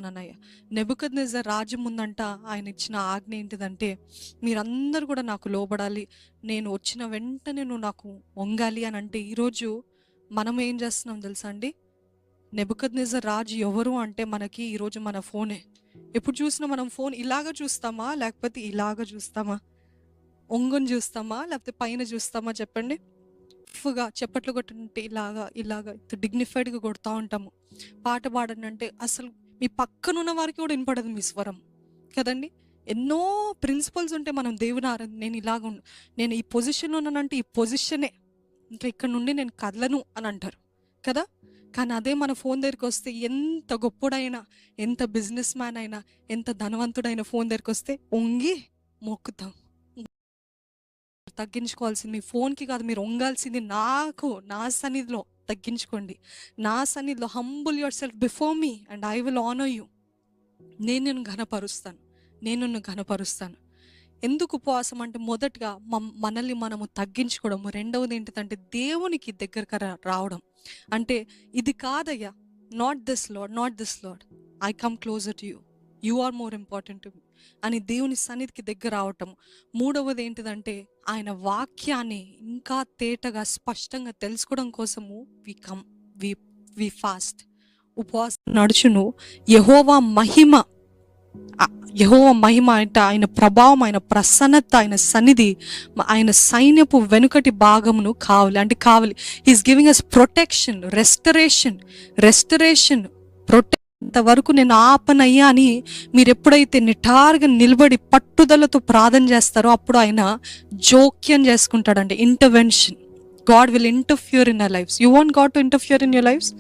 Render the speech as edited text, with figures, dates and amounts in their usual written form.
చేస్తున్నానయ్యా. Nebuchadnezzar రాజు ముందంట ఆయన ఇచ్చిన ఆజ్ఞ ఏంటిదంటే, మీరందరూ కూడా నాకు లోబడాలి, నేను వచ్చిన వెంటనే నువ్వు నాకు వంగాలి అని అంటే, ఈరోజు మనం ఏం చేస్తున్నాం తెలుసా అండి? నెబుకద్నెజర్ రాజు ఎవరు అంటే మనకి ఈరోజు మన ఫోనే. ఎప్పుడు చూసినా మనం ఫోన్ ఇలాగ చూస్తామా, లేకపోతే ఇలాగ చూస్తామా? ఒంగొని చూస్తామా, లేకపోతే పైన చూస్తామా చెప్పండి? గా చప్పట్లు కొట్టుంటే ఇలాగా ఇలాగా డిగ్నిఫైడ్గా కొడతా ఉంటాము. పాట పాడండి అంటే అసలు మీ పక్కనున్న వారికి కూడా వినపడదు మీ స్వరం కదండి. ఎన్నో ప్రిన్సిపల్స్ ఉంటే మనం దేవుని నేను నేను ఈ పొజిషన్లో ఉన్నానంటే ఈ పొజిషనే, ఇంకా ఇక్కడ నుండి నేను కదలను అని అంటారు కదా. కానీ అదే మన ఫోన్ దగ్గరికి వస్తే, ఎంత గొప్పడైనా, ఎంత బిజినెస్ మ్యాన్ అయినా, ఎంత ధనవంతుడైన ఫోన్ దగ్గరికి వస్తే వంగి మొక్కుతాం. తగ్గించుకోవాల్సింది మీ ఫోన్కి కాదు, మీరు వంగాల్సింది నాకు, నా సన్నిధిలో తగ్గించుకోండి. నా సన్నిధిలో humble your self before me and I will honour you. నేను నిన్ను ఘనపరుస్తాను. ఎందుకు ఉపవాసం అంటే, మొదటగా మనల్ని మనము తగ్గించుకోవడము, రెండవది ఏంటిదంటే దేవునికి దగ్గరకు రావడం. అంటే ఇది కాదయ్యా, not this Lord, I come closer to you are more important to me అని దేవుని సన్నిధికి దగ్గర రావటం. మూడవది ఏంటిదంటే, ఆయన వాక్యాన్ని ఇంకా తేటగా స్పష్టంగా తెలుసుకోవడం కోసము వి ఫాస్ట్, ఉపవాసం నడుచును. యెహోవా మహిమ అంటే ఆయన ప్రభావం, ఆయన ప్రసన్నత, ఆయన సన్నిధి, ఆయన సైన్యపు వెనుకటి భాగమును కావాలి. He's giving us protection, restoration. ఇంతవరకు నేను ఆపనయ్యా అని మీరు ఎప్పుడైతే నిటారుగా నిలబడి పట్టుదలతో ప్రార్థన చేస్తారో, అప్పుడు ఆయన జోక్యం చేసుకుంటాడండి, intervention. God will interfere in our lives. You want God to interfere in your lives?